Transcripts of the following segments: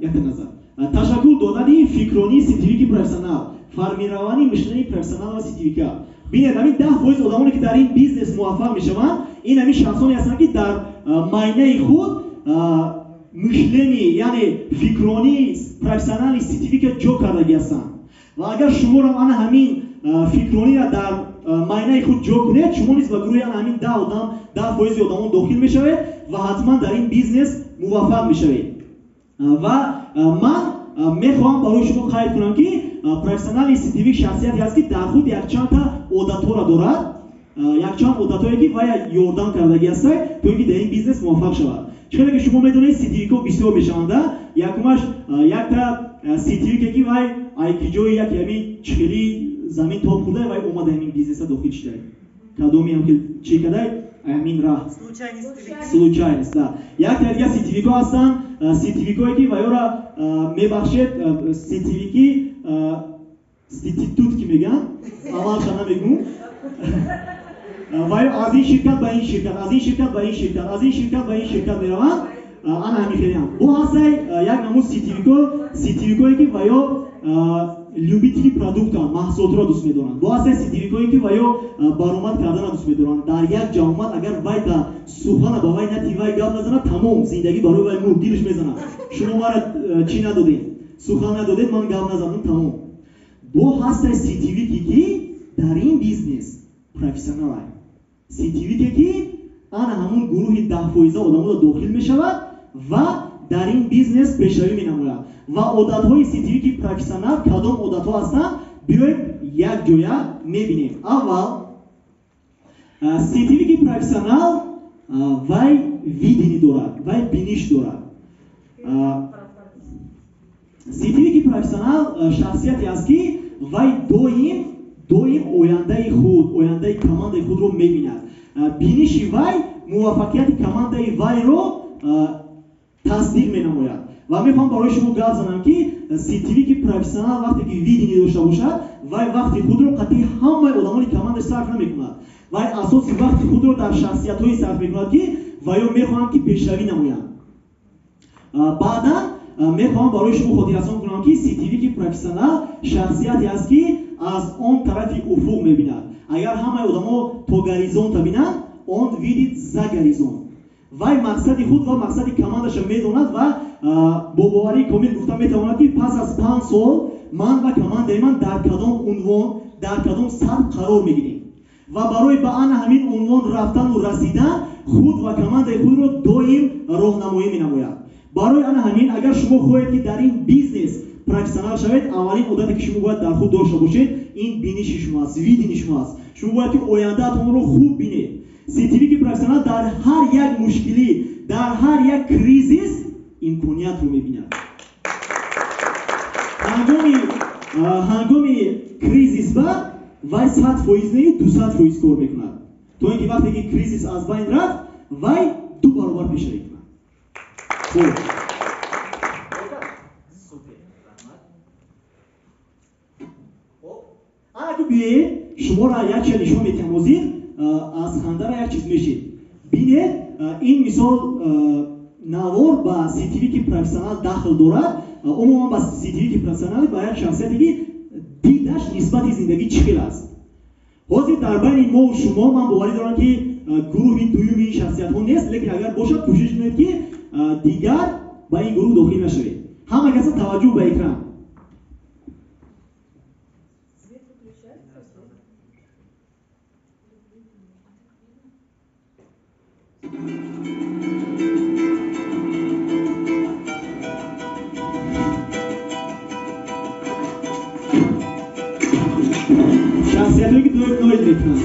як назар ташаккур додани фикрони сертифики профессионал формировани мишлени профессионал ва сертифика бинед ҳамин 10% одамоне ки дар ин бизнес муваффақ мешаванд ин ҳамин шахсоне ҳастанд ки дар майнаи худ мишлени яъне фикрони профессионали сертифика ҷо кардаги ҳастанд ва агар шуморо ана ҳамин фикрониро дар майнаи худ ҷо кунед шумо низ ба гурӯҳи ана ҳамин 10% одамон дохил мешавед ва ҳатман дар ин бизнес муваффақ мешавед ва ман мехоҳам барои шумо қайд кунам ки профессионали сертифик шахсияте ҳаст ки дар худ якчандта одатҳоро дорад якчанд одатҳое ки вай ёрдам кардаги ҳастад то ин ки дар ин бизнес муваффақ шавад чунки ки шумо медонед сертификаҳо бисёр мешаванда якумаш якта сертифика ки вай айки ҷои яки ҳамин чихели замин тоб хӯрда вай омада ҳамин бизнеса дохил шудай кадомиам ки чӣ кадай ҳамин раҳ случайност да якта дигар сертификаҳо ҳастанд сертификое ки вайёро мебахшед сертифики ститут ки мегӯям аввалша намегӯм вай аз ин ширкат ба ин ширкат аз ин ширкат ба ин ширкат аз ин ширкат ба ин ширкат мераванд ана ҳамин хелиам бо ҳастай як намуд сертификое ки вайё любители продуктанд маҳсулотро дӯст медоранд бо ҳастай сертификое ки вайё баромад кардана дӯст медоранд дар як ҷо омад агар вай та сухана ба вай нати вай гап назанад тамом зиндагӣ барои вай мурд дилш мезанад шумо мара чӣ надодед сухан надодед ман гап назадам тамом бо ҳастай сертифике ки дар ин бизнес профессионал ай сертифике ки ана ҳамун гурӯҳи 10% одаморо дохил мешавад ва дар ин бизнес пешравӣ менамояд ва одатҳои сертифики профессионал кадом одатҳо ҳастанд биёед якҷоя мебинем аввал сертифики профессионал вай видени дорад вай биниш дорад сертифики профессионал шахсияте аст ки вай доим ояндаи худ ояндаи командаи худро мебинад биниши вай муваффақияти командаи вайро тасдиқ менамояд ва мехоҳам барои шумо гап занам ки сертифики профессионал вақте ки видени дошта бошад вай вақти худро қатъи ҳамаи одамони команда сарф намекунад вай асоси вақти худро дар шахсиятҳое сарф мекунад ки вайо мехоҳанд ки пешравӣ намоянд баъдан мехоҳам барои шумо хотиррасон кунам ки сертифики профессионал шахсияте аст ки аз он тарафи уфуқ мебинад агар ҳамаи одамо то горизонта бинанд он видит за горизонт вай мақсади худ ва мақсади командаша медонад ва бо боварии комил гуфта метавонад ки пас аз 5 сол ман ва командаи ман дар кадом унвон дар кадом сатҳ қарор мегирем ва барои ба ана ҳамин унвон рафтану расидан худ ва командаи худро доим роҳнамоӣ менамояд барои ана ҳамин агар шумо хоҳед ки дар ин бизнес профессионал шавед аввалин одате ки шумо бояд дар худ дошта бошед ин биниши шумо аст видени шумо аст шумо бояд ки ояндаатонро хуб бинед сертифики профессионал дар ҳар як мушкилӣ дар ҳар як кризис имкониятро мебинад ҳангоми кризис ба вай 100% не 200% кор мекунад то ин ки вақте ки кризис аз байн рафт вай 2 баробар пешравӣ кунад хуб агар биёед шуморо як чиз нишон медиҳам ҳозир аз хандара як чиз мешед бинед ин мисол навор ба сертифики профессионал дахл дорад умуман ба сертифики профессионал ба як шахсияте ки дидаш нисбати зиндагӣ чӣ хел аст ҳозир дар байни мо шумо ман боварӣ дорам ки гурӯҳи дуюми ин шахсиятҳо нест лекин агар бошад кӯшиш кунед ки дигар ба ин гурӯҳ дохил нашавед ҳама каса таваҷҷӯҳ ба экран شخصیت‌هایی که دور نوید میکنن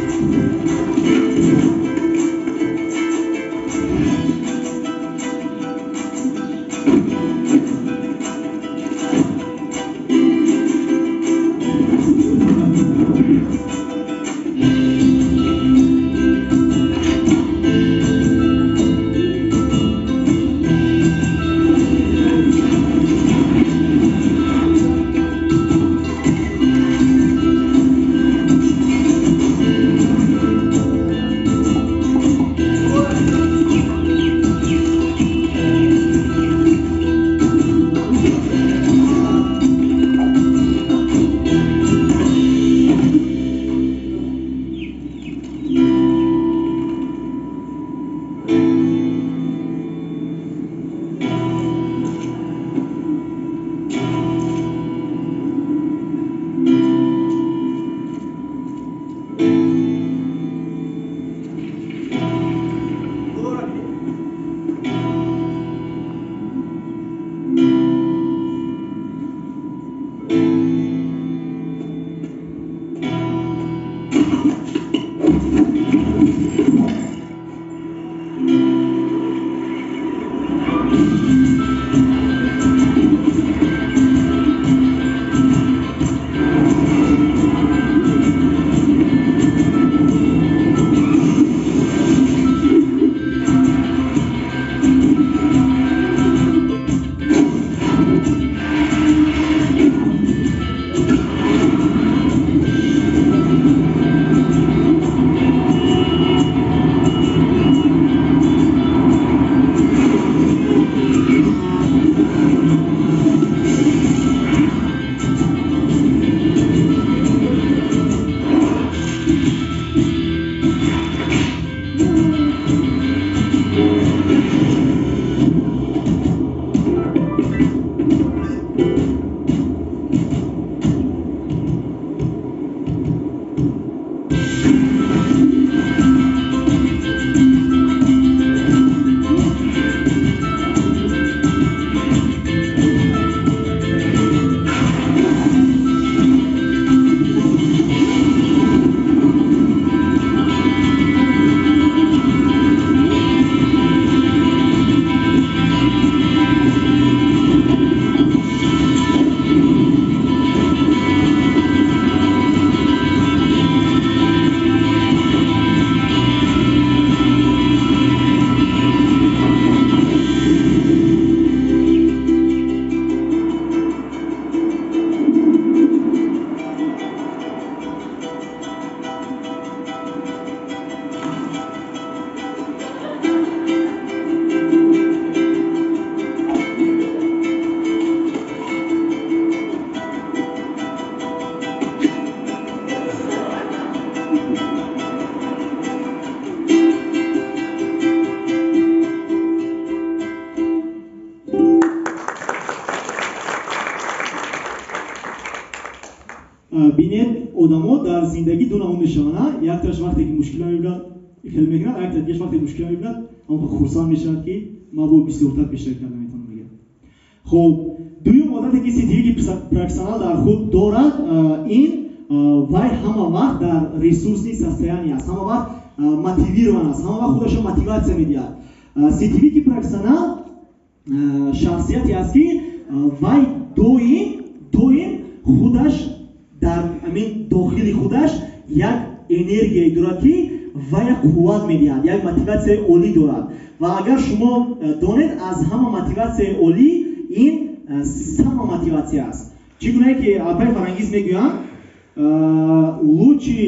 бинед одамо дар зиндагӣ ду навъ мешаванд. Якташ вақте ки мушкила мебинад хел мекунад, якташ дигаш вақте мушкила мебинад ҳамон хурсанд мешавад ки ман бо бисёртар пешрав карда метавонам мегӯяд. Хуб, дуюм одате ки ситивии профессионал дар худ дорад, ин вай ҳама вақт дар ресурсни состояние аст, ҳама вақт мотивирован аст, ҳама вақт худашро мотиватсия медиҳад. Ситивии ки профессионал шахсияте аст ки вай доим худаш дар амин дохили худаш як энергияе дорад ки ва як қувват медиҳад, як мотиватсияи олӣ дорад. Ва агар шумо донед, аз ҳама мотиватсияи олӣ ин самомотиватсия аст. Чӣ гунае ки албай фарангиз мегӯянд, лучи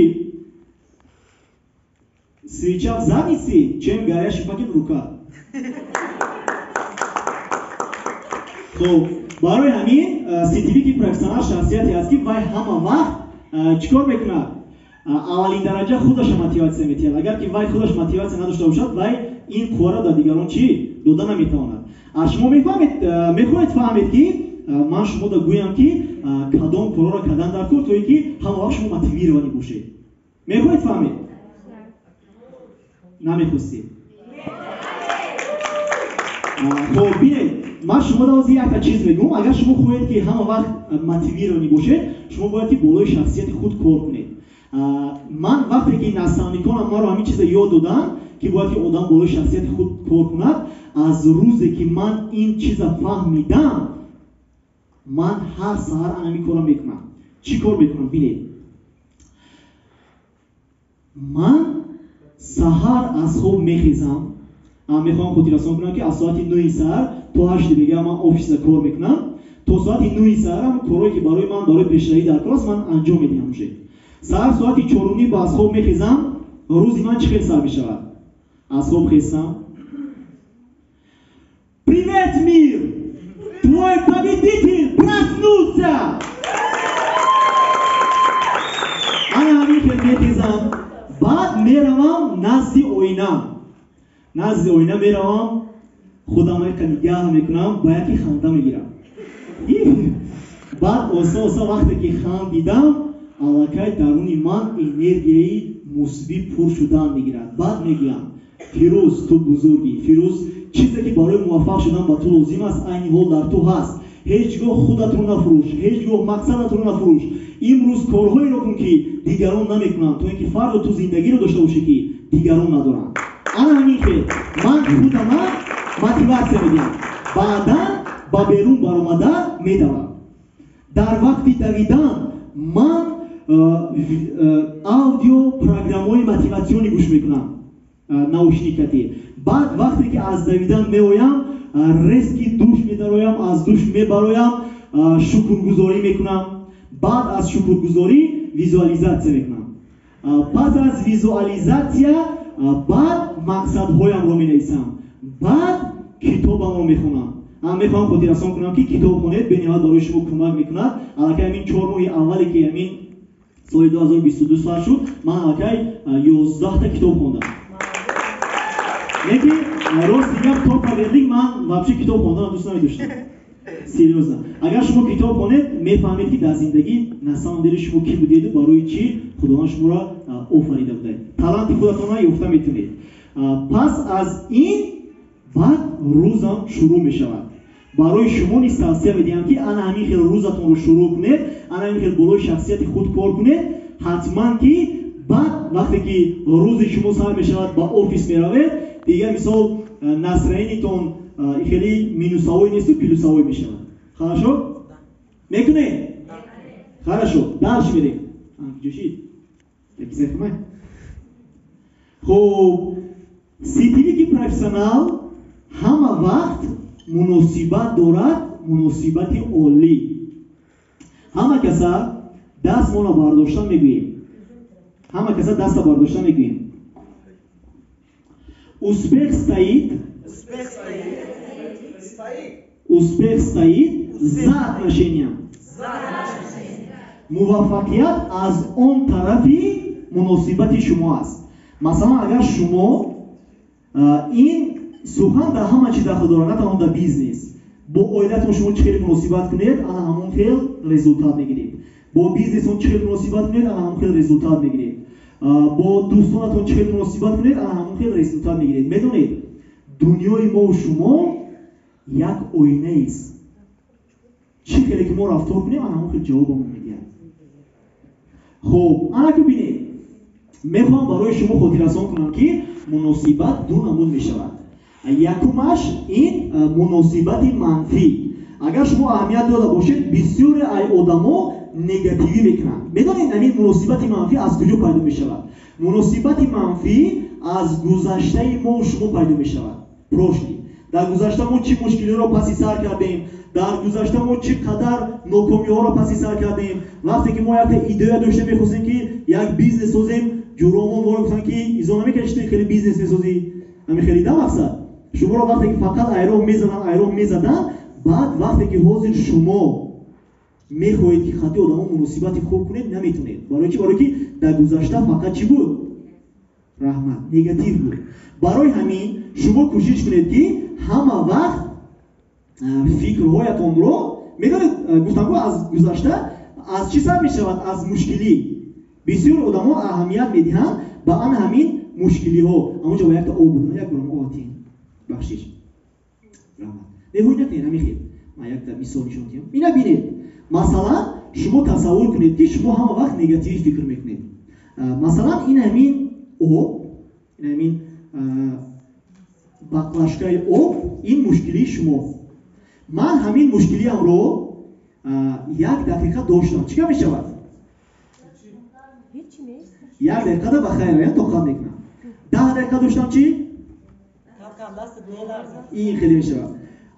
свеча в заднице, чем горящий пакет в руках. Хуб, барои ҳамин ситивии ки профессионал шахсияте аст ки вай ҳама вақт чикор мекунад? Аввалин дараҷа худашро мотиватсия метиҳад. Агар ки вай худаш мотиватсия надошта бошад, вай ин қувваро дар дигарон чӣ дода наметавонад. Шумо мехоҳед фаҳмед ки ман шумода гӯям ки кадом корро кардан дар кор, то ки ҳама вақт шумо мотивированӣ бошед. Мехоҳед фаҳмед? Намехостед? Хуб, бинед, ман шумо ҳозир якта чиз мегӯм. Агар шумо хоҳед ки ҳама вақт мотивированӣ бошед, шумо бояд ки болои шахсияти худ кор кунед. Ман вақте ки наставниконам маро ҳамин чиза ёд доданд ки бояд ки одам болои шахсияти худ кор кунад, аз рӯзе ки ман ин чиза фаҳмидам, ман ҳар саҳар ҳамин корро мекунам. Чӣ кор мекунам? Бинед, ман саҳар аз хоб мехезам, мехоҳам хотиррасон кунам ки аз соати 9 саҳар то 8 бега ман офиса кор мекунам. То соати 9 саҳарам корое ки барои ман барои пешравӣ дар кор аст, ман анҷом медиҳам. уже саҳар соати 4:30 ба аз хоб мехезам. рӯзи ман чӣ хел сар мешавад? Аз хоб хестам. Привет, мир! Твой победитель проснулся! Ана ҳамин хел мехезам. баъд меравам назди оина меравам, худамро нигаҳ мекунам, ба яке ханда мегирам. баъд оса вақте ки хандидам, аллакай даруни ман энергияи мусбӣ пур шудан мегирад. баъд мегӯям, фирӯз, ту бузургӣ, фирӯз, чизе ки барои муваффақ шудан ба ту лозим аст, айни ҳол дар ту ҳаст. ҳеҷ гоҳ худатро нафурӯш, ҳеҷ гоҳ мақсадатро нафурӯш. имрӯз корҳоеро кун ки дигарон намекунанд, то ин ки фарду ту зиндагиро дошта бошӣ ки дигарон надоранд. ана ҳамин хел ман худама мотиватсия медиҳам. баъдан ба берун баромада медавам. дар вақти давидан ман аудио программаҳои мотиватсионӣ гӯш мекунам, наушникати. баъд вақте ки аз давидан меоям, резки душ медароям, аз душ мебароям, шукргузорӣ мекунам. баъд аз шукргузорӣ визуализатсия мекунам. пас аз визуализатсия баъд мақсадҳоямро менависам. баъд китобамро мехонам. мехоҳам хотиррасон кунам ки китоб хонед бениҳоят барои шумо кӯмак мекунад. аллакай ҳамин 4 моҳи аввале ки ҳамин соли 2022 сар шуд, ман аллакай 11 та китоб хондам. Неки рости гап то паверлик ман вообще китоб хондан дӯст намедоштам. Серьезно. Агар шумо китоб хонед, мефаҳмед ки дар зиндагӣ на самом деле шумо ки будеду, барои чӣ худованд шуморо офарида будед. Таланти худатонро ёфта метавонед. пас аз ин баъд рӯзам шурӯъ мешавад. барои шумо низ тавсия медиҳам ки ана ҳамин хел рӯзатонро шурӯъ кунед, ана ҳамин хел болои шахсияти худ кор кунед. ҳатман ки баъд вақте ки рӯзи шумо сар мешавад, ба офис меравед, дигар мисол настроениятон хеле минусовой несту, плюсовой мешавад. Хорошо? Мекунед? Хорошо. Дальше мерем. Ҷӯшид. Таки сехмай. Хуб, ситивии ки профессионал ҳама вақт муносибат дорад, муносибати олӣ. ҳама каса дастмона бардошта мегӯем. ҳама каса даста бардошта мегӯем. успех стоит за отношением. муваффақият аз он тарафи муносибати шумо аст. масалан, агар шумо ин сухан дар ҳама чиз дахл дорад, на танҳо дар бизнес. бо оилатон шумо чӣ хеле муносибат кунед, ана ҳамон хел результат мегиред. با بیزنسون چه مناسبت کنید الان همون خیلی رزولتات میگیرید. با دوستانتون چه مناسبت کنید الان همون خیلی رزولتات میگیرید. میدونید دنیای ما و شما یک آینه است. چی خیلی که ما رفتار کنیم الان همون خیلی جوابمون میگه. خب انا که ببینید میخوام برای شما خاطررسان کنم که مناسبت دو نمود میشود. یکمش این مناسبت منفی. اگر شما اهمیت داده باشید بسیاری از آدما نگاتیوی میکنن. میدونید این مناسبت منفی از کجا پیدا میشود؟ مناسبت منفی از گذشته ما و شما پیدا میشود. پروشلی در گذشته ما چه مشکلی را پس سر کردیم، در گذشته ما چقدر ناکامی ها را پس سر کردیم. وقتی که ما یک ایده داشته میخواستیم که یک بیزنس سازیم، جورامون ما گفتن که ایزا نمیکشید خیلی بیزنس میسازی، همین خیلی ده مقصد شما را وقتی که فقط ایران میزدن بعد وقتی که حاضر شما میخواهید که خطی آدم ها مناسبت خوب کنید نمیتونید. برای که در گذشته فقط چی بود؟ رحمت، نگاتیو بود. برای همین شما کوشش کنید که همه وقت فکرهایتون رو میدونید گفتم از گذشته از چی سر میشود؟ از مشکلی. بسیار آدم ها اهمیت میدهند به آن همین مشکلی ها. اما جا با یک تا آب بودن یک گرم آتین بخشش رحمت نهوی نکنید. همین خیلی من یک تا مثال نشون دیم. اینا بینید مثلا شما تصور کنید که شما همه وقت نگاتیو فکر میکنید. مثلا این همین آب، این همین بقلشکای آب، این مشکلی شما. من همین مشکلی هم رو یک دقیقه داشتم. چیکار میشود؟ یک دقیقه دا بخیر یعنی توقع میکنم. 10 دقیقه داشتم چی؟ این خیلی میشود.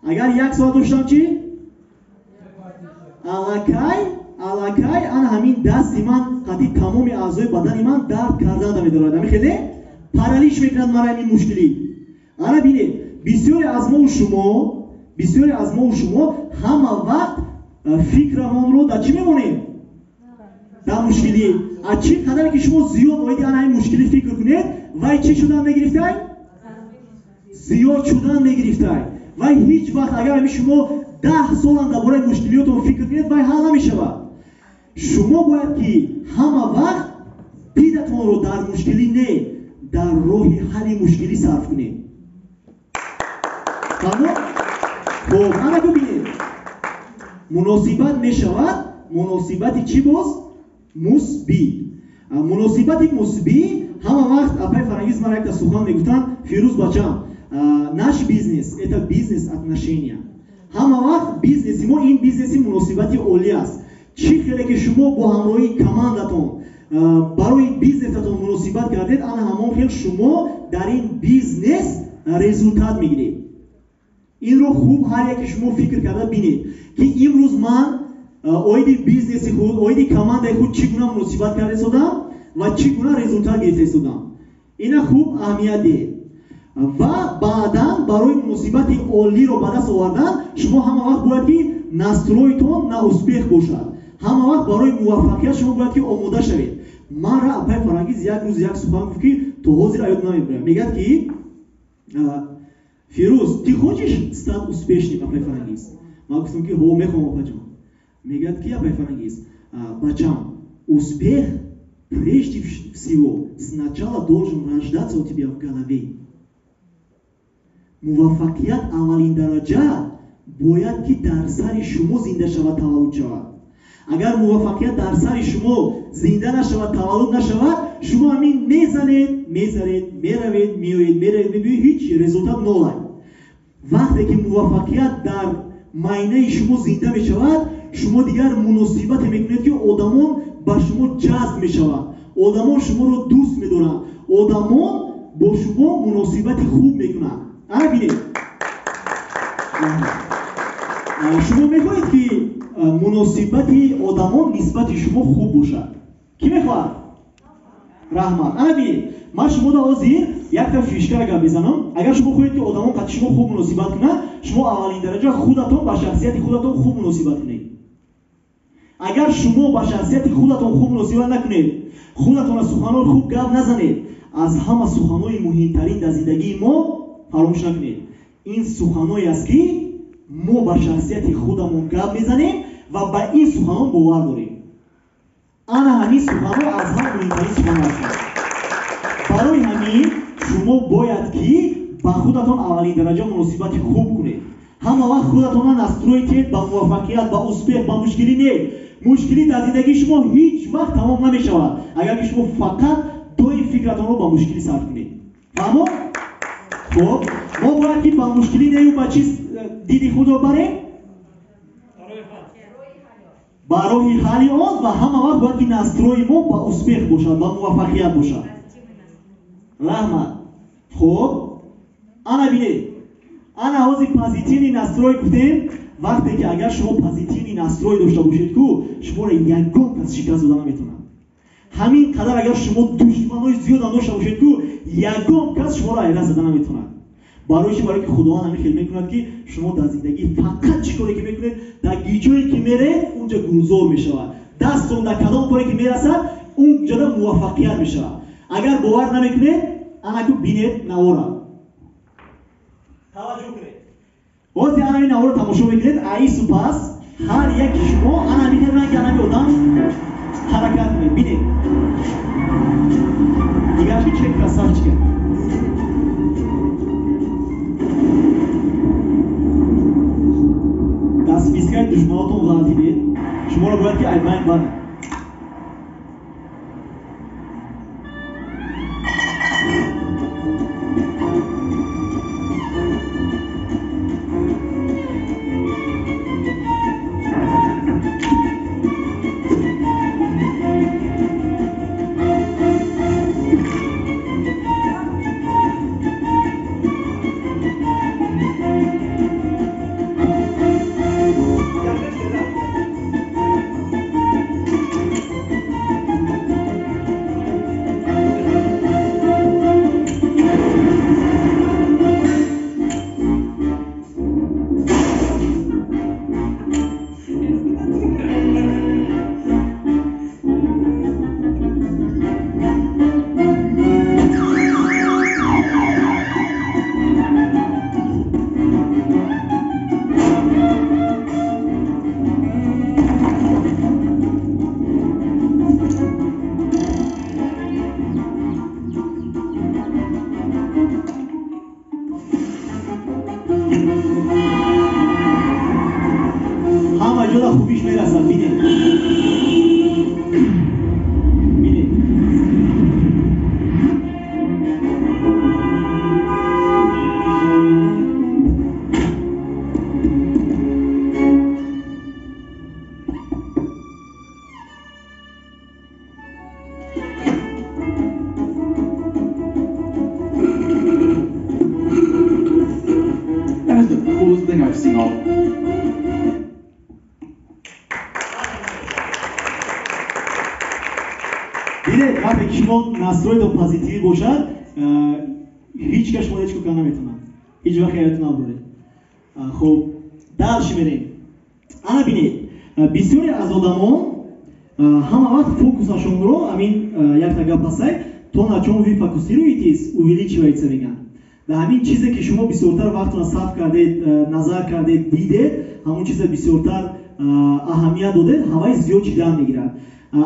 اگر یک ساعت داشتم چی؟ الکای آن همین دستی من قطعی تمام اعضای بدنی من درد کردن میدارد. همین خیلی پارالیش میکنند مرا این مشکلی. آنا بینید بسیاری از ما و شما همه وقت فکرمون رو در چی میمونیم؟ در مشکلی. از چی قدر که شما زیاد باید این مشکلی فکر کنید وای چی شدن میگرفته؟ زیاد شدن میگرفته. وای هیچ وقت اگر همی شما 10 سال هم درباره مشکلیاتون فکر کنید وای حل نمیشود. شما باید که همه وقت دیدتون رو در مشکلی نه در راه حل مشکلی صرف کنید. تمام؟ خب انا ببینید مناسبت میشود مناسبتی چی باز؟ مثبت. مناسبتی مثبت همه وقت اپای فرانگیز من یک سخن میگفتن فیروز بچم наш бизнес это бизнес отношения. همه وقت بیزنسی ما این بیزنسی مناسبتی عالی است. چی خیلی که شما با همراهی کماندتون برای بیزنستون مناسبت کردید آن همون خیلی شما در این بیزنس رزولتات میگیرید. این رو خوب هر یک شما فکر کرده بینید که امروز من اویدی بیزنسی خود اویدی کماندای خود چگونه مناسبت کرده سودم و چگونه رزولتات گرفته سودم. اینا خوب اهمیت دهید و بعدا برای مناسبت عالی رو به دست آوردن شما همه وقت باید که نسترویتون نه اسپیخ باشد. همه وقت برای موفقیت شما باید که آماده شوید. من را اپای فرانگیز یک روز یک سخن گفت که تو حاضر آید نمیبرم. میگد که فیروز ти хочешь стать успешным اپای فرانگیز؟ من گفتم که هو میخوام اپا جان. میگد که اپای فرانگیز бачам успех прежде всего сначала должен рождаться у тебя в голове. муваффақият аввалин дараҷа бояд ки дар сари шумо зинда шавад, таваллуд шавад. агар муваффақият дар сари шумо зинда нашавад, таваллуд нашавад, шумо ҳамин мезанед, меравед, меоед, мебиёед, ҳеҷ результат нолад. вақте ки муваффақият дар майнаи шумо зинда мешавад, шумо дигар муносибате мекунед ки одамон ба шумо ҷазб мешавад, одамон шуморо дӯст медоранд, одамон бо шумо муносибати хуб мекунанд. бинед шумо мехоҳед ки муносибати одамон нисбати шумо хуб бошад. кӣ мехоҳад? раҳмат. бинед ман шумода ҳозир якта фишкара гап мезанам. агар шумо хоҳед ки одамон қати шумо хуб муносибат кунанд, шумо аввалин дараҷа худатон ба шахсияти худатон хуб муносибат кунед. агар шумо ба шахсияти худатон хуб муносибат накунед, худатона суханҳои хуб гап назанед, аз ҳама суханҳои муҳимтарин дар зиндагии мо фаромӯш накунед. ин суханҳое аст ки мо ба шахсияти худамон гап мезанем ва ба ин суханон бовар дорем. ана ҳамин суханҳо аз ҳама муҳимтарин сухан ҳастанд. барои ҳамин шумо бояд ки ба худатон аввалин дараҷа муносибати хуб кунед. ҳама вақт худатонро настройтед ба муваффақият, ба успех, ба мушкилӣ не. мушкилӣ дар зиндагии шумо ҳеҷ вақт тамом намешавад, агар ки шумо фақат доим фикратонро ба мушкилӣ сарф кунед. фаҳмо? хоб мо бояд ки ба мушкилӣ нею ба чиз диди худро барем? ба роҳи ҳалли он ва ҳама вақт бояд ки настрои мо ба успех бошад, ба муваффақият бошад. раҳмат. хоб ана бинед, ана ҳозир позитивни настрой гуфтем. вақте ки агар шумо позитивни настрой дошта бошед ку шуморо ягон кас шикаст дода наметавонад. ҳамин қадар агар шумо душманои зиёда дошта бошед ку ягон кас шуморо айрат зада наметавонад. барои ки худованд ҳамин хел мекунад ки шумо дар зиндагӣ фақат чӣ коре ки мекунед, дар гиҷое ки меред унҷа гулзор мешавад. дастон дар кадом коре ки мерасад унҷода муваффақият мешавад. агар бовар намекунед ана ку бинед навора. таваҷҷӯҳ кунед. ҳозир ана ин навора тамошо мекунед. аи супас ҳар яки шумо ана бинед ранги ана одам ҳаракат кунед. бинед. дигар ки чек красавчика. дастпискаи душманотон ғалтидед. шуморо бояд ки айбайн баред. خوبیش میرسن. بینید بینید That is the coolest thing I've seen all. بینید وقتی که شما نسترویتون پازیتیوی باشد هیچ کس شما هیچ کار نمیتونن، هیچ وقت یادتون نبره. خب دالش میریم. انا بینید بسیاری از آدمان همه وقت فوکوسشون رو همین یک تا گپ هست то на чем вы фокусируетесь увеличивается меган. Да همین چیزی که شما بسیارتر وقتتون صرف کردید، نظر کردید، دیدید، همون چیز بسیارتر اهمیت دادید، همه زیاد چیدن میگیرن.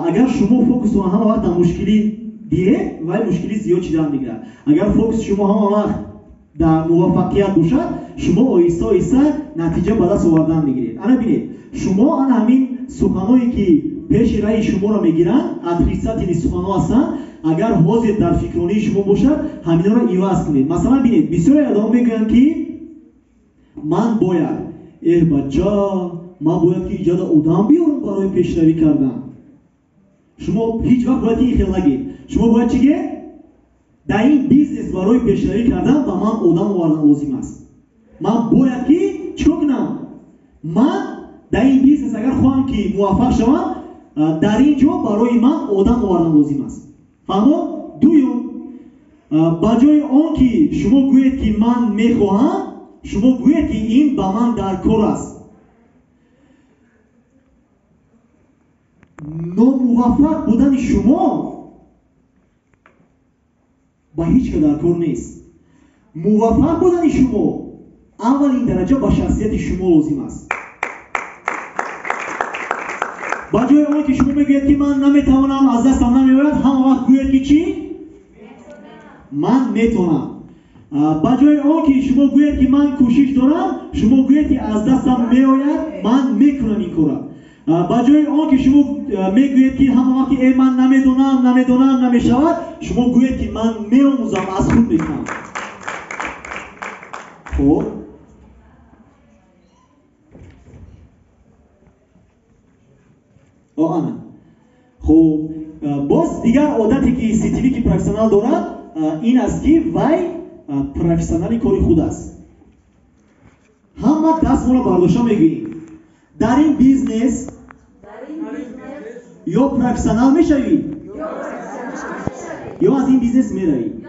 اگر شما فوکستون همه وقت در مشکلی دیه و مشکلی زیاد چیدن میگیرن. اگر فوکس شما همه وقت در موفقیت باشد، شما آهسته آهسته نتیجه به دست آوردن میگیرید. انا ببینید شما ان همین سخنایی که پیش رای شما را میگیرن، ادریسات این سخنها هستن. اگر حاضر در فکرانی شما باشد، همینا را ایواز کنید. مثلا ببینید بسیاری آدم میگن که من باید بچا من باید که ایجاد آدم بیارم برای پیشروی کردن. شما هیچ وقت باید این خیال نگید. شما باید چیه؟ در این بیزنس برای پیشروی کردن با من آدم آوردن لازم است. من باید که چیکار کنم؟ من در این بیزنس اگر خواهم که موفق شوم، در اینجا برای من آدم آوردن لازم است. فهمو؟ دویم با جای آن که شما گویید که من میخواهم، شما گویید که این با من در کار است. ناموفق بودن شما با هیچ که در کار نیست. موفق بودن شما اولین درجه با شخصیت شما لازم است. با جای اون که شما بگوید که من نمیتوانم از دستم نمیآید همه وقت گوید که چی؟ من میتونم. با جای اون که شما گوید که من کوشش دارم شما گوید که از دستم میآید من میکنم این کارا. با جای اون که شما میگوید که همه وقت ای من نمیدونم نمیشود شما گوید که من میآموزم از خود میکنم. خب آنا خب باز دیگر عادتی که CTV که پروفسیونال دارد این است که وی پروفسیونالی کاری خود است. همه دست مولا برداشته میگوییم در این بیزنس یا پروفسیونال میشوید یا از این بیزنس میروید.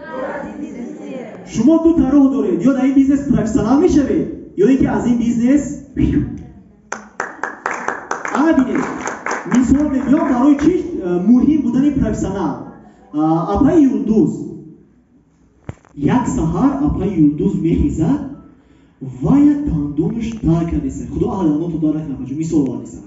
شما دو تا راه دارید، یا در این بیزنس پروفسیونال میشوید یا اینکه از این بیزنس ببینید. مثال میگم برای چی مهم بودن پروفسیونال. اپای یولدوز یک سحر اپای یولدوز میخیزد و یک دندونش در کردیسه. خدا دندون تو داره کنه. مثال وانیسه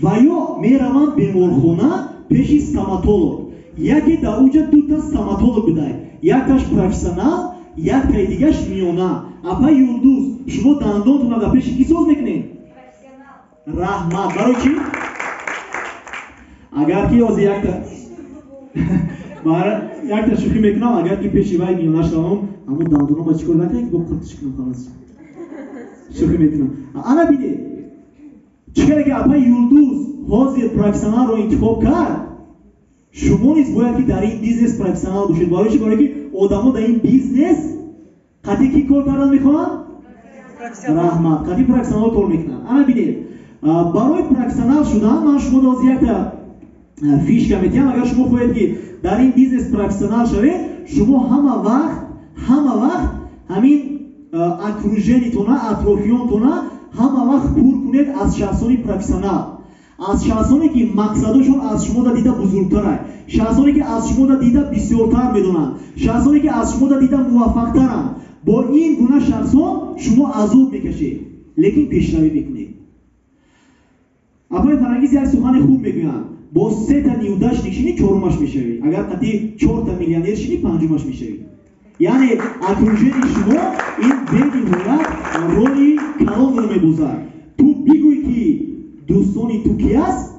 و یا میروند بیمارخانه پیش استоматолог. یکی در اونجا دو تا استоматолог بوده، یکش پروفسیونال یک تا دیگهش میونه. اپای یولدوز شما دندونتون در پیش کی سوز میکنید؟ رحمت. برای چی؟ اگر که از یک تا شوخی میکنم اگر که پیش وای میونش کنم همون دندونم با چیکار نکنم که با قطعش کنم خلاص. شوخی میکنم. انا ببینید چرا که اپای یولدوز حاضر پروفسیونال رو انتخاب کرد شما نیز باید که در این بیزنس پروفسیونال باشید. برای چی؟ برای که آدما در این بیزنس قطعی کی کار کردن میخوان؟ رحمت. قطعی پروفسیونال کار میکنن. انا ببینید برای پروفسیونال شدن من شما از یک تا فیشکا میتیم. اگر شما خواهید که در این بیزنس پروفسیونال شوید شما همه وقت همین اکروژنیتونه اطرافیانتونه همه وقت پر کنید از شخصانی پروفسیونال، از شخصانی که مقصدشون از شما دا دیده بزرگتره، شخصانی که از شما دا دیده بسیارتر میدونن، شخصانی که از شما دا دیده موفقترن. با این گونه شخصان شما عذاب میکشید لیکن پیشروی میکنید. اپای فرانگیز یک سخن خوب میگویند با 3 تا نیودش نشینی چهارمش میشوید. اگر قطعی 4 تا میلیونر شینی پنجمش میشوید. یعنی اکروژن شما این بنهایت رولی کلان رو میبوزد. تو بگوی که دوستانی تو کی است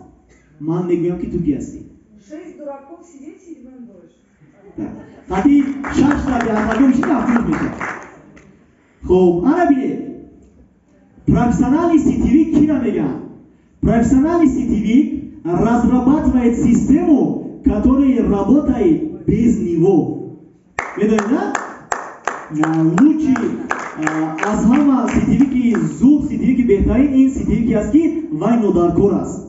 من میگویم که تو کی هستی. 6 дураков сидеть седьмым будешь. قطعی 6 تا احمدی میشید هفتم میشه. خب انا بینید профессиональный сетевик کی را میگن؟ профессиональный сетевик разрабатывает систему, которая работает без него. Видите, да? Лучший از همه сетевики زود сетевики بهترین این сетевики است که وای نودارکار است.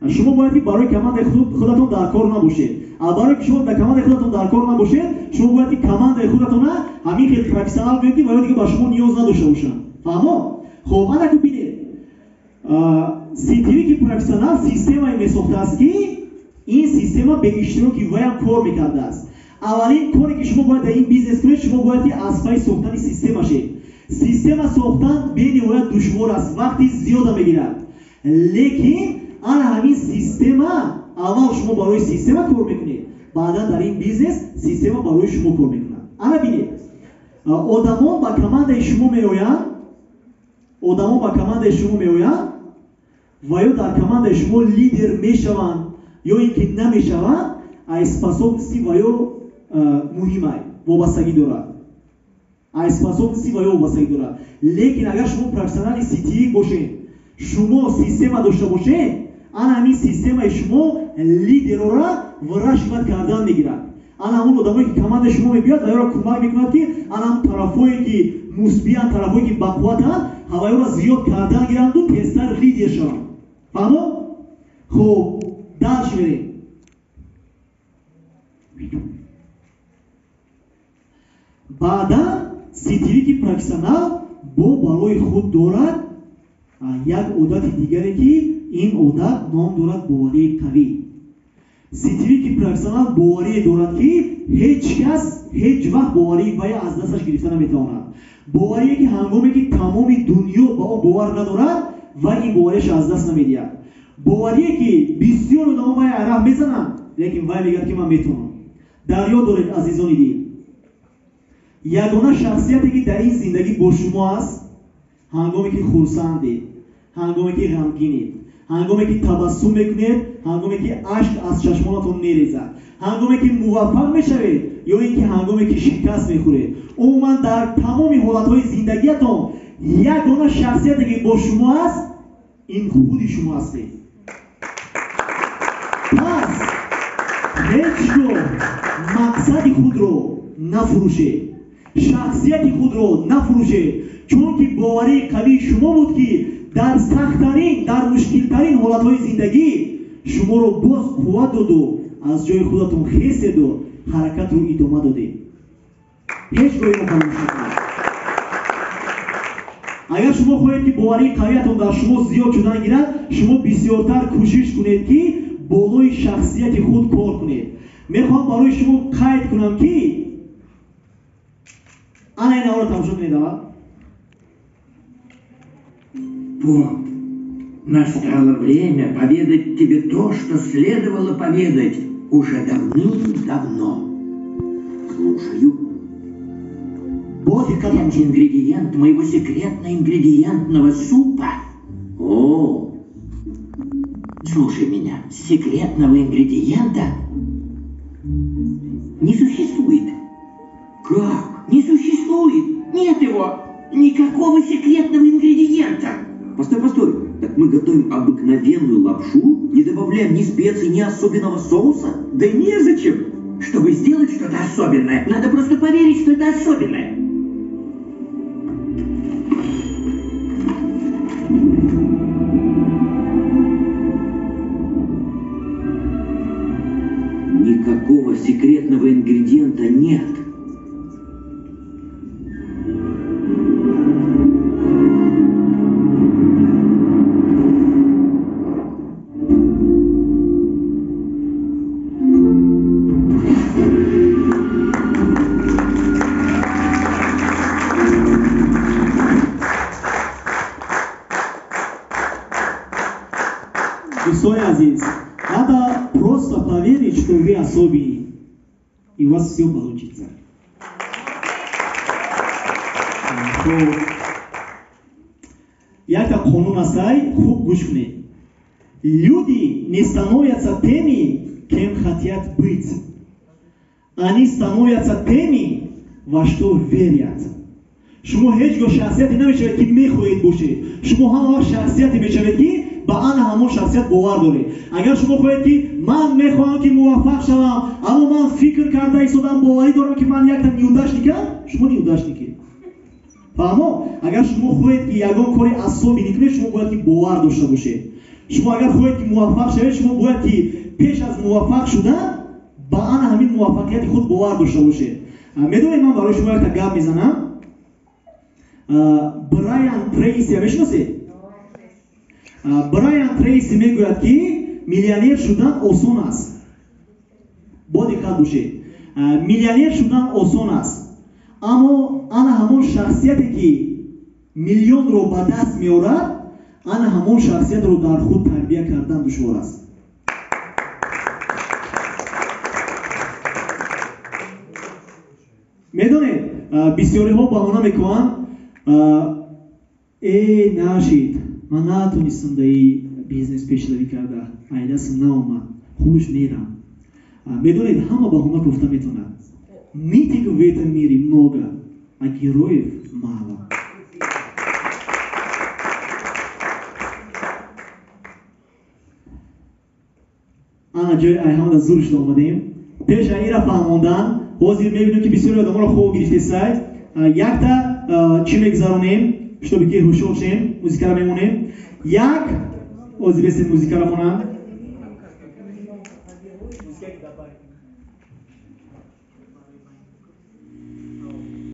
شما باید که برای کماند خودتون در کار نباشید. برای که شما در کماند خودتون در کار نباشید شما باید که کماند خودتون همین خیلی پروفسیونال بگید و دیگه با شما نیاز نداشته باشن. فهمو؟ خب انا که ببینید CTV که پروفسیونال سیستمی میساخته است که این سیستم به اشتراک وی هم کار میکرده است. اولین کاری که شما باید در این بیزنس کنید شما باید که از پای ساختن سیستم شید. سیستم ساختن بنهایت دشوار است، وقتی زیاد میگیرد. لیکن انا همین سیستم اول شما برای سیستم کار میکنید بعدا در این بیزنس سیستم برای شما کار میکنند. انا ببینید آدما با کماند شما میآیند و یا در کماند شما لیدر میشوند یا اینکه نمیشوند способности و یا مهمه وابستگی دارد. способности و یا وابستگی دارد. لیکن اگر شما پروفسیونال CTV باشید شما سیستم داشته باشید انا همین سیستم شما لیدر را ورشمت کردن میگیرد. انا اون آدمایی که کماند شما میبیاد و یا را کمک میکند که انا طرفایی که مثبتن طرفایی که بقوتن هوای را زیاد کردن گیرند و تستر لیدر شوند. فهمو؟ خب درش بریم. بعدا CTV که پروفسیونال با برای خود دارد یک عادت دیگری که این عادت نام دارد باوری قوی. CTV که پروفسیونال باوری دارد که هیچ کس هیچ وقت باوری وی از دستش گرفته نمیتواند. باوری که هنگامی که تمام دنیا با او باور ندارد و این باورش از دست نمیدهد. باوریه که بسیار آدم وای عرق میزنن لیکن وای میگه که من میتونم. دریا دارید عزیزان دید. یگانه شخصیتی که در این زندگی با شما است هنگامی که خرسندید، هنگامی که غمگینید، هنگامی که تبسم میکنید، هنگامی که اشک از چشمانتون میریزد، هنگامی که موفق میشوید یا اینکه هنگامی که شکست میخورید. عموما در تمام حالتهای زندگیتون یگانه شخصیتی که با شما است این خود شما هستید. پس هیچگاه مقصد خود رو نفروشید، شخصیت خود رو نفروشید، چون که باوری قوی شما بود که در سخت‌ترین، در مشکل‌ترین حالتهای زندگی شما رو باز قوت داد و از جای خودتون خیستید و حرکت رو ادامه دادید. هیچگاه اینو فراموش نکنید. اگر شما خواهید که باوری قویتون در شما زیاد شدن گیرد، شما بسیارتر کوشش کنید که بالای شخصیت خود کار کنید. میخوام برای شما قید کنم که انا این آورا تماشا کنید. Вот, настало время поведать тебе то, что следовало поведать уже давным-давно. Слушаю. Ингредиент моего секретно-ингредиентного супа. О, слушай меня, секретного ингредиента не существует. Как? Не существует. Нет его. Никакого секретного ингредиента. Постой, постой. Так мы готовим обыкновенную лапшу, не добавляем ни специй, ни особенного соуса? Да незачем. Чтобы сделать что-то особенное, надо просто поверить, что это особенное. Никакого секретного ингредиента нет. Достоин азиз, надо просто поверить, что вы особенный, и у вас все получится. Як-то қонун астай, хуб гӯш кунед. Люди не становятся теми, кем хотят быть. Они становятся теми, во что верят. شما هیچگاه شخصیتی نمیشوید که میخواهید باشید. شما همه شخصیتی میشوید که با آن همون شخصیت باور دارید. اگر شما خواهید که من میخواهم که موفق شوم، اما من فکر کرده ایستادم باوری دارم که من یک تا نیوداش نکنم، شما نیوداش نکنید. فهمو؟ اگر شما خواهید که یگان کاری اعصابی نکنید، شما باید که باور داشته باشید. شما اگر خواهید که موفق شوید، شما باید که پیش از موفق شدن با آن همین موفقیت خود باور داشته باشید. میدونید من برای شما یک تا گپ میزنم. برایان تریسی میشناسید؟ برایان تریسی میگوید که میلیونر شدن آسان است. با دقت باشید. میلیونر شدن آسان است. اما آن همون شخصیتی که میلیون رو به دست میارد، آن همون شخصیت رو در خود تربیت کردن دشوار است. میدونید بسیاری ها بهانه میکنن ناشید من نتونستم در این بیزنس پیشروی کرده، ایده‌ام ناامد، خوش میرم. میدونید همه بهانه گفته میتونن. Нитига в этом мире много, а героев мало. Ана ҷои айҳамда зур шуда омадем. Пеш ира фаҳмондан ҳозир мебинем ки бисёри одамонро хоб гирифтесайд. Якта чӣ мегзаронем, чтобы ки ҳушёр шем, музикаро мемонем. Як озибесед музикаро хонанд.